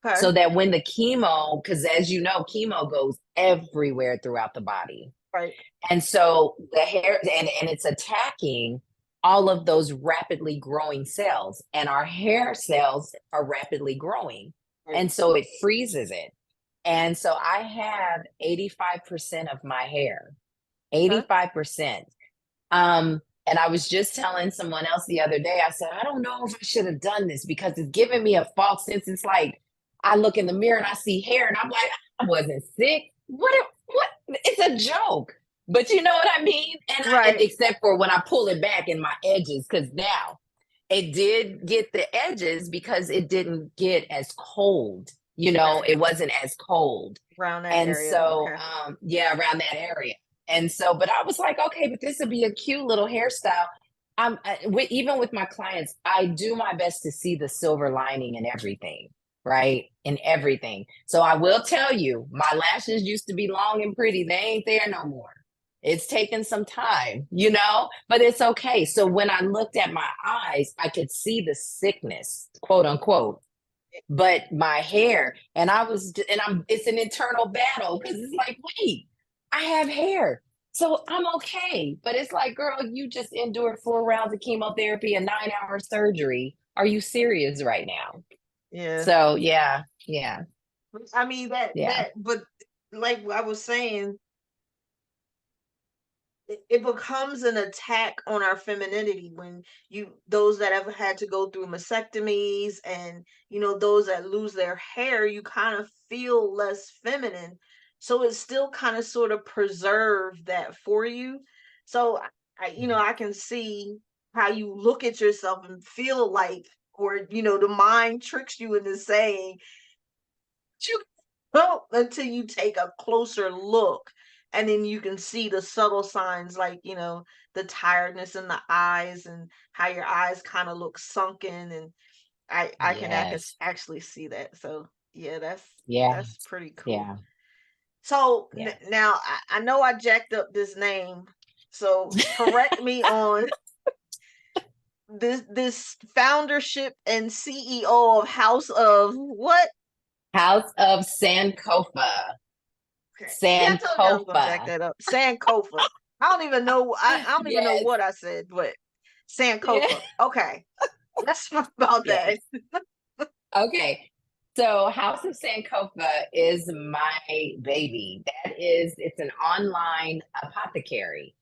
Okay. So that when the chemo, because as you know, chemo goes everywhere throughout the body. Right. And so the hair, and it's attacking all of those rapidly growing cells, and our hair cells are rapidly growing. Right. And so it freezes it. And so I have 85% of my hair, 85%. And I was just telling someone else the other day, I said, I don't know if I should have done this because it's giving me a false sense. It's like I look in the mirror and I see hair and I'm like, I wasn't sick. What? It's a joke. But you know what I mean? And except for when I pull it back in my edges, because now it did get the edges because it didn't get as cold. It wasn't as cold. Around that And area. so, Okay. around that area. And so, but I was like, okay, but this would be a cute little hairstyle. Even with my clients, I do my best to see the silver lining in everything, right? In everything. So I will tell you, my lashes used to be long and pretty. They ain't there no more. It's taken some time, but it's okay. So when I looked at my eyes, I could see the sickness, quote unquote, but my hair, it's an internal battle because it's like, wait, I have hair. So I'm okay. But it's like, girl, you just endured 4 rounds of chemotherapy and 9-hour surgery. Are you serious right now? Yeah. So yeah. I mean but like I was saying, it becomes an attack on our femininity when those that have had to go through mastectomies and those that lose their hair, you kind of feel less feminine, so it still kind of sort of preserve that for you. So I can see how you look at yourself and feel like, or the mind tricks you into saying you don't until you take a closer look, and then you can see the subtle signs, like the tiredness in the eyes and how your eyes kind of look sunken, and I can Yes. actually see that. So yeah, Yeah. that's pretty cool. Yeah. So Yeah. now I know I jacked up this name, so correct me on this foundership and CEO of House of what? House of Sankofa. Okay. See, I told you I was gonna jack Sankofa. that up. Sankofa. I don't even know. I don't even know Yes. what I said, but Yeah. Sankofa. Okay, let's talk about Yes. that. Okay. So House of Sankofa is my baby. It's an online apothecary.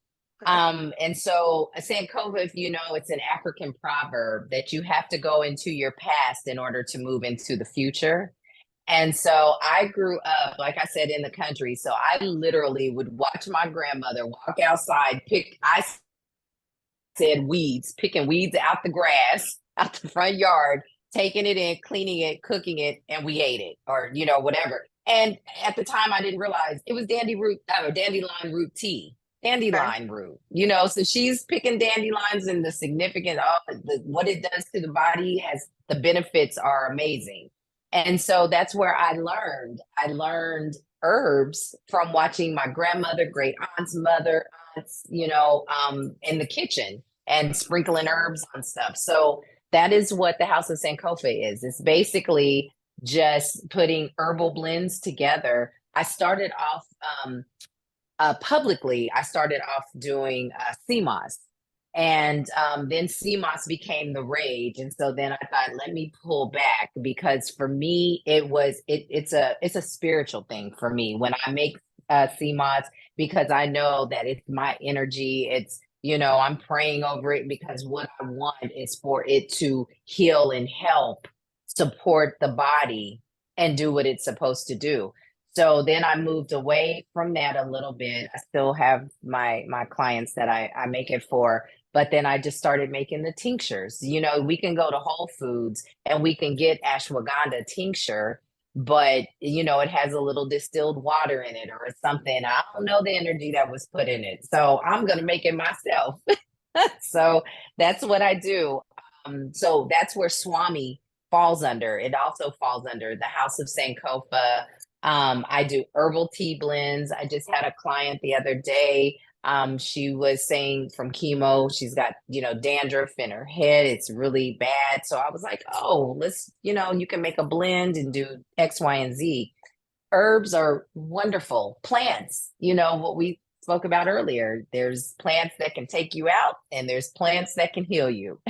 Okay. And so a Sankofa, if you know, it's an African proverb that you have to go into your past in order to move into the future. And so I grew up, like I said, in the country. So I literally would watch my grandmother walk outside, picking weeds out the grass, out the front yard, taking it in, cleaning it, cooking it, and we ate it, or whatever. And at the time, I didn't realize it was dandelion root tea, Okay. dandelion root. So she's picking dandelions, and the significant, what it does to the body the benefits are amazing. And so that's where I learned. I learned herbs from watching my grandmother, great aunt's mother, aunts, in the kitchen and sprinkling herbs on stuff. So that is what the House of Sankofa is. It's basically just putting herbal blends together I started off publicly. I started off doing CMOS. And then CMOS became the rage, and so then I thought, let me pull back, because for me, it's a spiritual thing for me when I make CMOS, because I know that it's my energy. It's, I'm praying over it, because what I want is for it to heal and help support the body and do what it's supposed to do. So then I moved away from that a little bit. I still have my clients that I make it for, but then I just started making the tinctures. We can go to Whole Foods and we can get ashwagandha tincture, but it has a little distilled water in it or something. I don't know the energy that was put in it. So I'm gonna make it myself. So that's what I do. So that's where Swami falls under. It also falls under the House of Sankofa. I do herbal tea blends. I just had a client the other day. She was saying from chemo, she's got, dandruff in her head. It's really bad. So I was like, oh, let's, you can make a blend and do X, Y, and Z. Herbs are wonderful. Plants, what we spoke about earlier. There's plants that can take you out, and there's plants that can heal you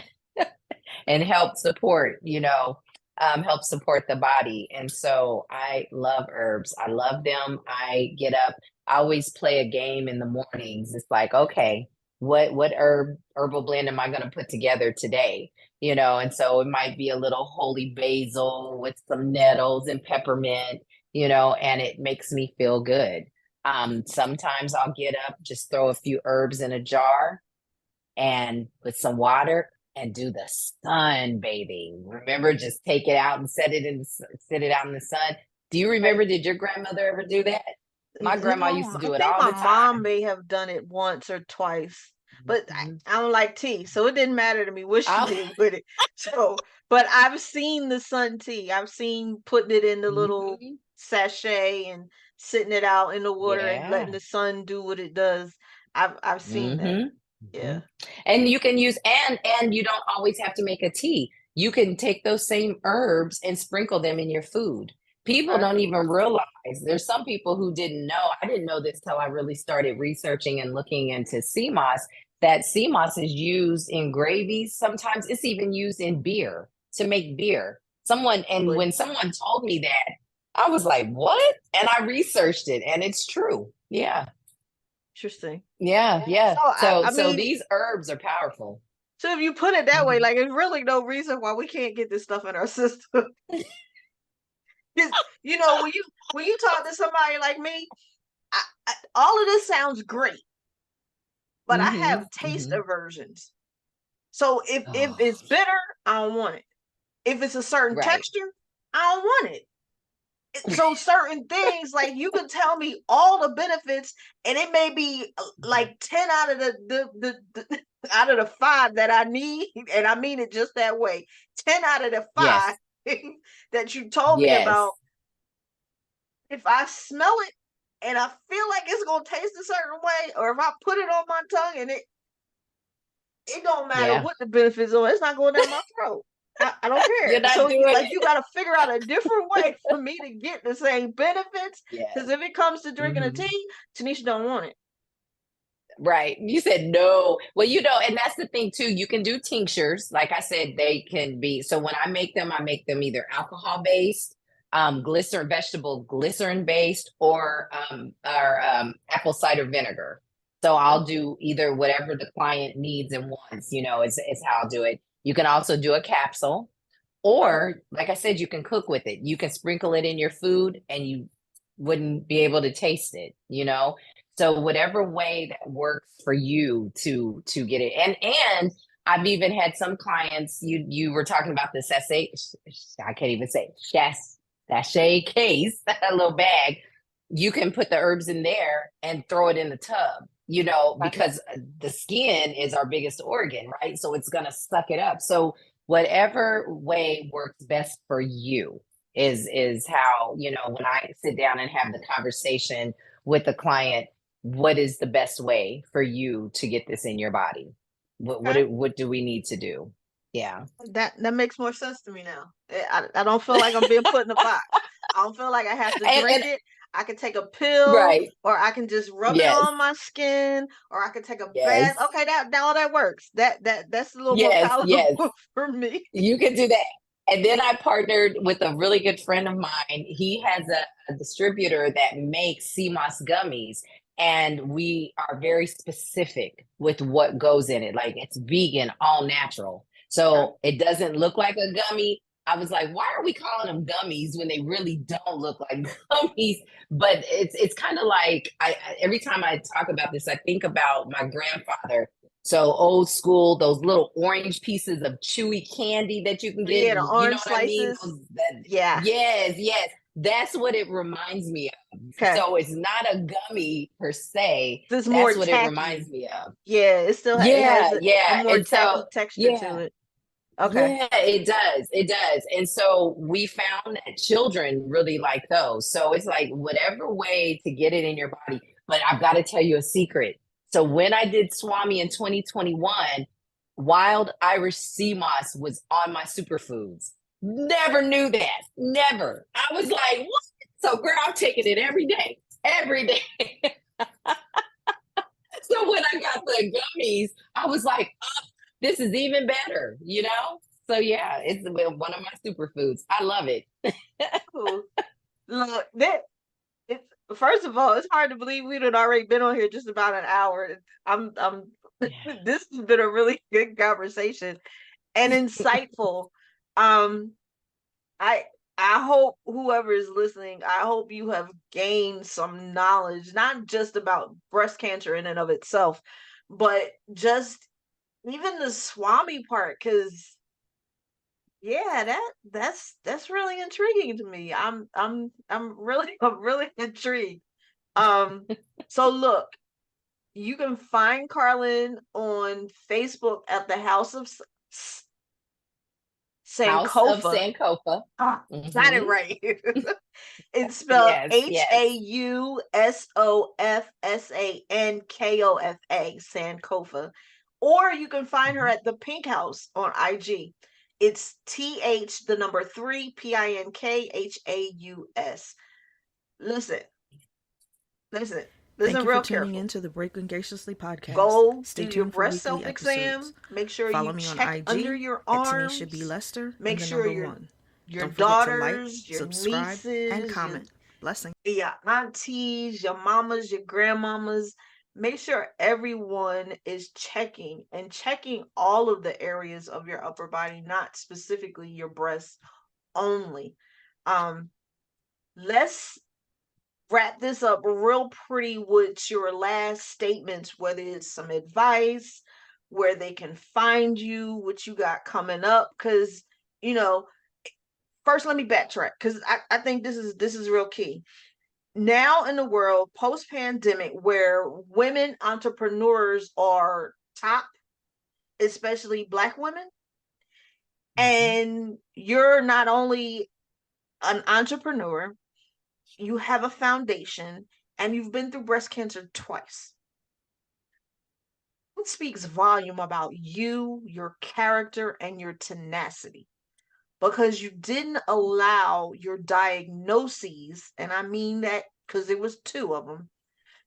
and help support the body. And so I love herbs. I love them. I get up, I always play a game in the mornings. It's like, okay, what herbal blend am I going to put together today? And so it might be a little holy basil with some nettles and peppermint, and it makes me feel good. Sometimes I'll get up, just throw a few herbs in a jar and put some water and do the sun bathing. Remember, just take it out and set it out in the sun. Do you remember? Did your grandmother ever do that? My grandma used to No, I do it think all my the mom time. may have done it once or twice, but I, Mhm. I don't like tea, so it didn't matter to me what she Oh, did with it. So, but I've seen the sun tea. I've seen putting it in the little mhm. sachet and sitting it out in the water and letting Yeah. the sun do what it does. I've seen that. Mhm, Yeah. mhm. And you can use, and you don't always have to make a tea. You can take those same herbs and sprinkle them in your food. People Okay. don't even realize, there's some people who didn't know. I didn't know this till I really started researching and looking into CMOS, that CMOS is used in gravies. Sometimes it's even used in beer, to make beer. And Really when someone told me that, I was like, "What?" And I researched it, and it's true. Yeah. interesting. Yeah, So yeah. I, So I so mean, these herbs are powerful. so if you put it that way, Mhm. like there's really no reason why we can't get this stuff in our system. 'Cause, when you talk to somebody like me, all of this sounds great, but I Mhm, have taste mhm. aversions. So if Oh, it's bitter, I don't want it. If it's a certain right. texture, I don't want it. So certain things, like you can tell me all the benefits, and it may be Mhm. like 10 out of the out of the five that I need, and I mean it just that way. 10 out of the five Yes, that you told me yes, about, if I smell it and I feel like it's gonna taste a certain way, or if I put it on my tongue and it don't matter yeah. what the benefits are, it's not going down my throat. I don't You're care. not So doing like it. you got to figure out a different way for me to get the same benefits. Because Yes. if it comes to drinking a Mhm. tea, Tanisha don't want it. Right. You said no. Well, and that's the thing too. You can do tinctures. Like I said, they can be. So when I make them either alcohol based, glycerin, vegetable glycerin based, or apple cider vinegar. So Okay. I'll do either whatever the client needs and wants, is how I'll do it. You can also do a capsule, Okay. or like I said, you can cook with it. You can sprinkle it in your food and you wouldn't be able to taste it. So whatever way that works for you to get it. And I've even had some clients, you were talking about the sachet, I can't even say sachet case, a little bag. You can put the herbs in there and throw it in the tub, Okay. because the skin is our biggest organ, right? So it's gonna suck it up. So whatever way works best for you is how, when I sit down and have the conversation with the client, what is the best way for you to get this in your body? Okay. What do we need to do? Yeah. That makes more sense to me now. I don't feel like I'm being put in a box. I don't feel like I have to and drink and it. I can take a pill, Right. or I can just rub it Yes. on my skin, or I can take a bath. Yes. Okay, that now that works. That's a little more Yes. palatable Yes. for me. You can do that. And then I partnered with a really good friend of mine. He has a distributor that makes CMOS gummies, and we are very specific with what goes in it. Like it's vegan, all natural. Okay. So it doesn't look like a gummy. I was like, why are we calling them gummies when they really don't look like gummies? But it's kind of like every time I talk about this, I think about my grandfather. So old school, those little orange pieces of chewy candy that you can get, Yeah, the you know orange what I mean? slices. Yeah. Yes, yes. That's what it reminds me of. Okay. So it's not a gummy per se. This is more That's what it reminds tacky. me of. Yeah, it has Yeah, a yeah. more And so, tacky texture to yeah, it. Okay. yeah, it does. It does. And so we found that children really like those. So it's like whatever way to get it in your body. But I've got to tell you a secret. So when I did Swami in 2021, wild Irish sea moss was on my superfoods. Never knew that. Never. I was like, what? So girl, I'm taking it every day. Every day. So when I got the gummies, I was like, oh, this is even better, you know? So yeah, it's one of my superfoods. I love it. Ooh. Look, that it's first of all, it's hard to believe we'd had already been on here just about an hour. I'm Yeah. this has been a really good conversation and insightful. Um, I I hope whoever is listening, I hope you have gained some knowledge, not just about breast cancer in and of itself, but just even the Swami part, because yeah, that's really intriguing to me. I'm really I'm really intrigued. Um, so look, you can find Carlin on Facebook at the House of House of Sankofa. Sankofa. Ah, got it Hmm. right. It's spelled Yes, yes. HAUSOFSANKOFA, Sankofa. Or you can find her Mhm. at the Pink House on IG. It's TH the number 3 PINKHAUS. Listen, listen, Thank listen you for real tuning careful. in to the Breaking Graciously podcast. Go do Stay your tuned for breast weekly self exam. episodes. Make sure Follow you me on check under IG your at Tanisha B. arms. Lester and Make the sure number one. your Don't forget to like, daughters, your subscribe, and nieces, comment. Blessings. your aunties, your mamas, your grandmamas. Make sure everyone is checking and checking all of the areas of your upper body, not specifically your breasts only. Um, let's wrap this up real pretty with your last statements, whether it's some advice, where they can find you, what you got coming up. Because, you know, first let me backtrack because I think this is real key. Now in the world post pandemic where women entrepreneurs are top, especially black women, Mhm. and you're not only an entrepreneur, you have a foundation, and you've been through breast cancer twice. It speaks volume about you, your character, and your tenacity because you didn't allow your diagnoses, and I mean that because there was two of them,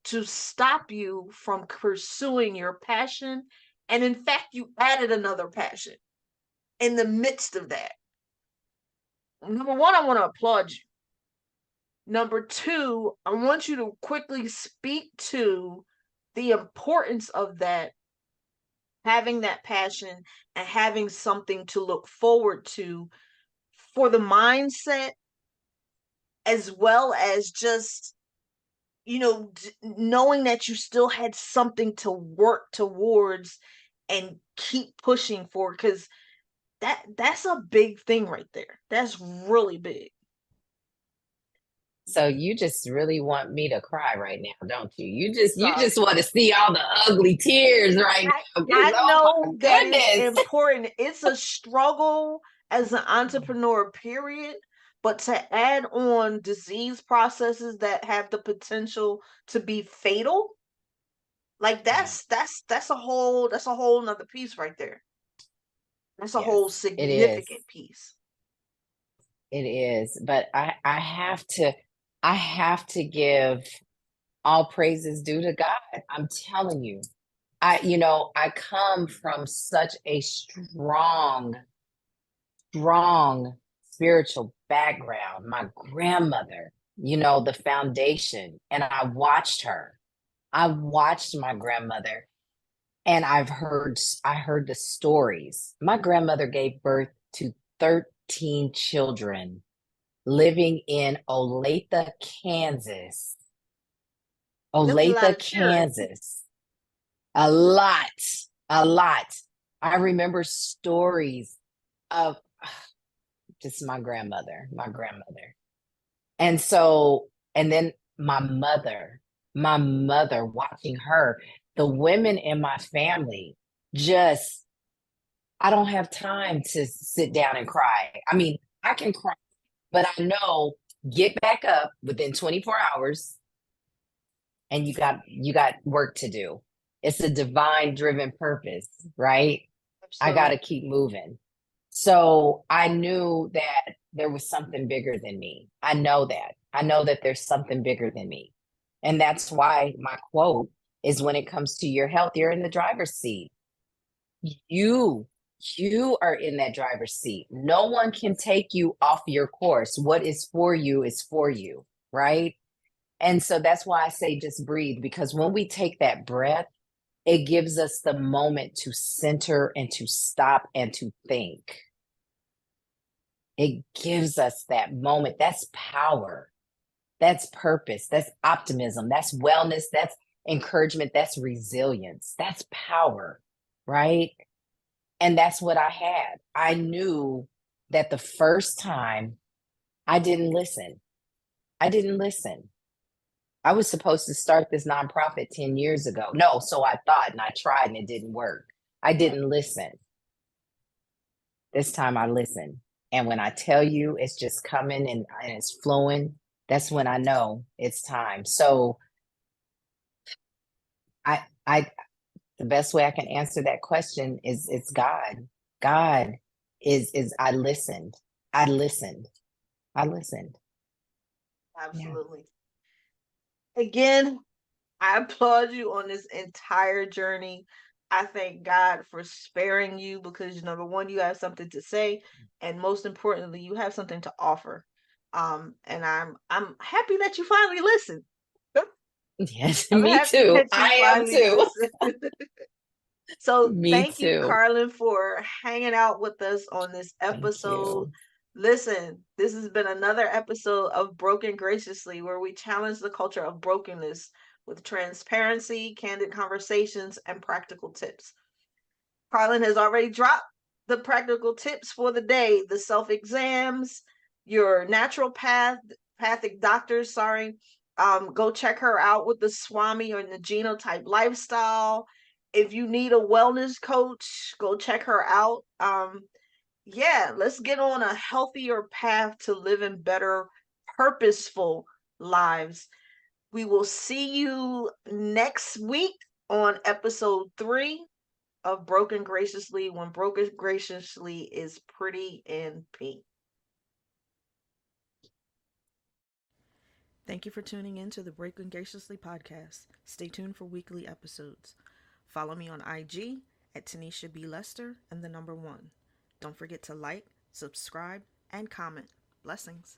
to stop you from pursuing your passion. And in fact, you added another passion in the midst of that. Number one, I want to applaud you. Number two, I want you to quickly speak to the importance of that, having that passion and having something to look forward to for the mindset, as well as just, knowing that you still had something to work towards and keep pushing for, because that's a big thing right there. That's really big. So you just really want me to cry right now, don't you? You just Sorry. want to see all the ugly tears right I now. 'Cause, I oh my know that it's goodness. important. It's a struggle as an entrepreneur, period. But to add on disease processes that have the potential to be fatal, like Yeah. that's a whole nother piece right there. That's a whole Yes, it is. significant piece. It is. But I have to. I have to give all praises due to God. I'm telling you, I come from such a strong spiritual background. My grandmother, the foundation, and I watched her. I watched my grandmother, and I heard the stories. My grandmother gave birth to 13 children living in Kansas. That's a lot Olathe, of children. Kansas. A lot, a lot. I remember stories of just my grandmother. And then my mother watching her, the women in my family, just, I don't have time to sit down and cry. I mean, I can cry, but I know get back up within 24 hours and you got work to do. It's a divine driven purpose, right? I got Absolutely. to keep moving. So I knew that there was something bigger than me. I know that. I know that there's something bigger than me. And that's why my quote is, when it comes to your health, you're in the driver's seat. You, you are in that driver's seat. No one can take you off your course. What is for you, right? And so that's why I say just breathe, because when we take that breath, it gives us the moment to center and to stop and to think. It gives us that moment. That's power. That's purpose. That's optimism. That's wellness. That's encouragement. That's resilience. That's power, right? And that's what I had. I knew that the first time I didn't listen. I didn't listen. I was supposed to start this nonprofit 10 years ago. No, so I thought, and I tried and it didn't work. I didn't listen. This time I listened. And when I tell you it's just coming and it's flowing, that's when I know it's time. So I the best way I can answer that question is it's God. God is I listened. I listened. I listened. Yeah. Absolutely. Again, I applaud you on this entire journey. I thank God for sparing you because number one, you have something to say, and most importantly, you have something to offer. And I'm happy that you finally listened. Yes, I'm me happy too. that you I am finally too. listened. So Me thank you, too. Carlin, for hanging out with us on this Thank episode. you. Listen, this has been another episode of Broken Graciously, where we challenge the culture of brokenness with transparency, candid conversations, and practical tips. Carlin has already dropped the practical tips for the day: the self exams, your naturopathic doctors, sorry. Go check her out with the Swami or Nagino type lifestyle. If you need a wellness coach, go check her out. Yeah, let's get on a healthier path to living better, purposeful lives. We will see you next week on episode 3 of Broken Graciously, when Broken Graciously is pretty in pink. Thank you for tuning in to the Broken Graciously podcast. Stay tuned for weekly episodes. Follow me on IG at Tanisha B. Lester and the number 1. Don't forget to like, subscribe, and comment. Blessings.